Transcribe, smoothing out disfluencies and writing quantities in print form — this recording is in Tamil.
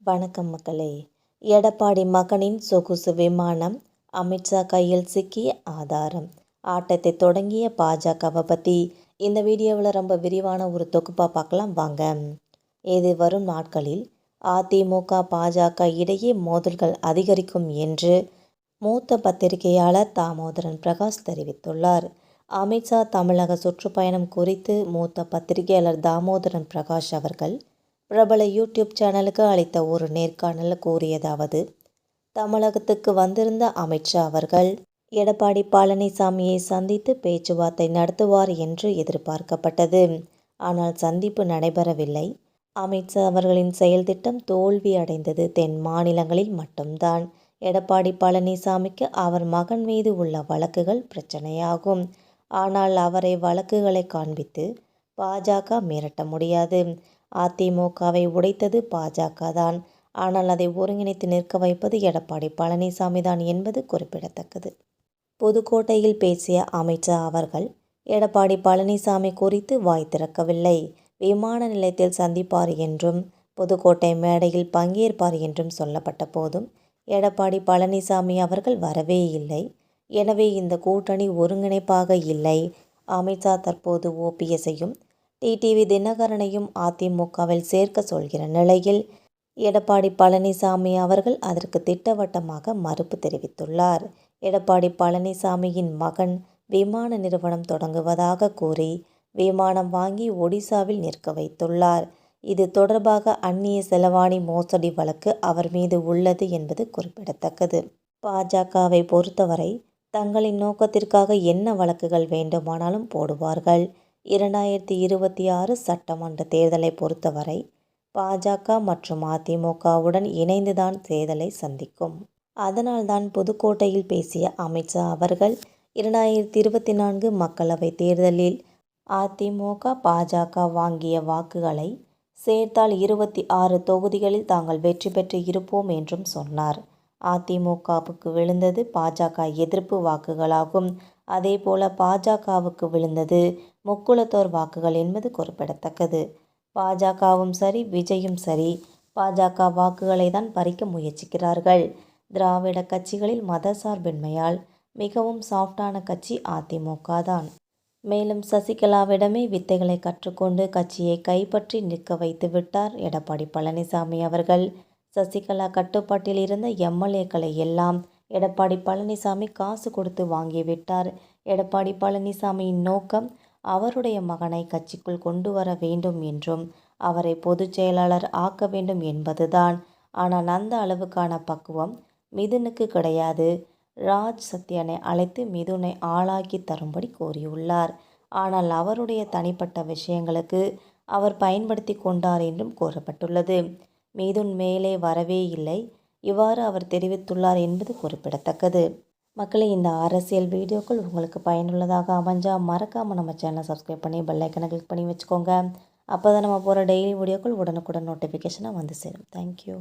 வணக்கம் மக்களே. எடப்பாடி மகனின் சொகுசு விமானம் அமித்ஷா கையில் சிக்கிய ஆதாரம். ஆட்டத்தை தொடங்கிய பாஜகவை பற்றி இந்த வீடியோவில் ரொம்ப விரிவான ஒரு தொகுப்பாக பார்க்கலாம் வாங்க. இது வரும் நாட்களில் அதிமுக பாஜக இடையே மோதல்கள் அதிகரிக்கும் என்று மூத்த பத்திரிகையாளர் தாமோதரன் பிரகாஷ் தெரிவித்துள்ளார். அமித்ஷா தமிழக சுற்றுப்பயணம் குறித்து மூத்த பத்திரிகையாளர் தாமோதரன் பிரகாஷ் அவர்கள் பிரபல யூடியூப் சேனலுக்கு அளித்த ஒரு நேர்காணலில் கூறியதாவது: தமிழகத்துக்கு வந்திருந்த அமித்ஷா அவர்கள் எடப்பாடி பழனிசாமியை சந்தித்து பேச்சுவார்த்தை நடத்துவார் என்று எதிர்பார்க்கப்பட்டது. ஆனால் சந்திப்பு நடைபெறவில்லை. அமித்ஷா அவர்களின் செயல் திட்டம் தோல்வி அடைந்தது தென் மாநிலங்களில் மட்டும்தான். எடப்பாடி பழனிசாமிக்கு அவர் மகன் மீது உள்ள வழக்குகள் பிரச்சனையாகும். ஆனால் அவரை வழக்குகளை காண்பித்து பாஜக மிரட்ட முடியாது. அதிமுகவை உடைத்தது பாஜக தான். ஆனால் அதை ஒருங்கிணைத்து நிற்க வைப்பது எடப்பாடி பழனிசாமி தான் என்பது குறிப்பிடத்தக்கது. புதுக்கோட்டையில் பேசிய அமித்ஷா அவர்கள் எடப்பாடி பழனிசாமி குறித்து வாய் திறக்கவில்லை. விமான நிலையத்தில் சந்திப்பார் என்றும் புதுக்கோட்டை மேடையில் பங்கேற்பார் என்றும் சொல்லப்பட்ட போதும் எடப்பாடி பழனிசாமி அவர்கள் வரவே இல்லை. எனவே இந்த கூட்டணி ஒருங்கிணைப்பாக இல்லை. அமித்ஷா தற்போது ஓபிஎஸ்ஸையும் டிடிவி தினகரனையும் அதிமுகவில் சேர்க்க சொல்கிற நிலையில் எடப்பாடி பழனிசாமி அவர்கள் அதற்கு திட்டவட்டமாக மறுப்பு தெரிவித்துள்ளார். எடப்பாடி பழனிசாமியின் மகன் விமான நிறுவனம் தொடங்குவதாக கூறி விமானம் வாங்கி ஒடிசாவில் நிற்க வைத்துள்ளார். இது தொடர்பாக அந்நிய செலவாணி மோசடி வழக்கு அவர் மீது உள்ளது என்பது குறிப்பிடத்தக்கது. பாஜகவை பொறுத்தவரை தங்களின் நோக்கத்திற்காக என்ன வழக்குகள் வேண்டுமானாலும் போடுவார்கள். 2026 சட்டமன்ற தேர்தலை பொறுத்தவரை பாஜக மற்றும் அதிமுகவுடன் இணைந்துதான் தேர்தலை சந்திக்கும். அதனால்தான் புதுக்கோட்டையில் பேசிய அமித்ஷா அவர்கள் 2024 மக்களவைத் தேர்தலில் அதிமுக பாஜக வாங்கிய வாக்குகளை சேர்த்தால் 26 தொகுதிகளில் தாங்கள் வெற்றி பெற்று இருப்போம் என்றும் சொன்னார். அதிமுகவுக்கு விழுந்தது பாஜக எதிர்ப்பு வாக்குகளாகும். அதேபோல பாஜகவுக்கு விழுந்தது முக்குளத்தோர் வாக்குகள் என்பது குறிப்பிடத்தக்கது. பாஜகவும் சரி விஜயும் சரி பாஜக வாக்குகளை தான் பறிக்க முயற்சிக்கிறார்கள். திராவிட கட்சிகளில் மதசார்பின்மையால் மிகவும் சாஃப்டான கட்சி அதிமுக தான். மேலும் சசிகலாவிடமே வித்தைகளை கற்றுக்கொண்டு கட்சியை கைப்பற்றி நிற்க வைத்து விட்டார் எடப்பாடி பழனிசாமி அவர்கள். சசிகலா கட்டுப்பாட்டில் இருந்த எம்எல்ஏக்களை எல்லாம் எடப்பாடி பழனிசாமி காசு கொடுத்து வாங்கிவிட்டார். எடப்பாடி பழனிசாமியின் நோக்கம் அவருடைய மகனை கட்சிக்குள் கொண்டு வர வேண்டும் என்றும் அவரை பொதுச் செயலாளர் ஆக்க வேண்டும் என்பதுதான். ஆனால் அந்த அளவுக்கான பக்குவம் மிதுனுக்கு கிடையாது. ராஜ் சத்யனை அழைத்து மிதுனை ஆளாக்கி தரும்படி கூறியுள்ளார். ஆனால் அவருடைய தனிப்பட்ட விஷயங்களுக்கு அவர் பயன்படுத்தி கொண்டார் என்றும் கூறப்பட்டுள்ளது. மிதுன் மேலே வரவே இல்லை. இவ்வாறு அவர் தெரிவித்துள்ளார் என்பது குறிப்பிடத்தக்கது. மக்களே, இந்த அரசியல் வீடியோக்கள் உங்களுக்கு பயனுள்ளதாக அமைஞ்சால் மறக்காமல் நம்ம சேனலை சப்ஸ்கிரைப் பண்ணி பெல் ஐக்கனை கிளிக் பண்ணி வச்சுக்கோங்க. அப்போ தான் நம்ம போகிற டெய்லி வீடியோக்கள் உடனுக்குடன் நோட்டிஃபிகேஷனாக வந்து சேரும். தேங்க்யூ.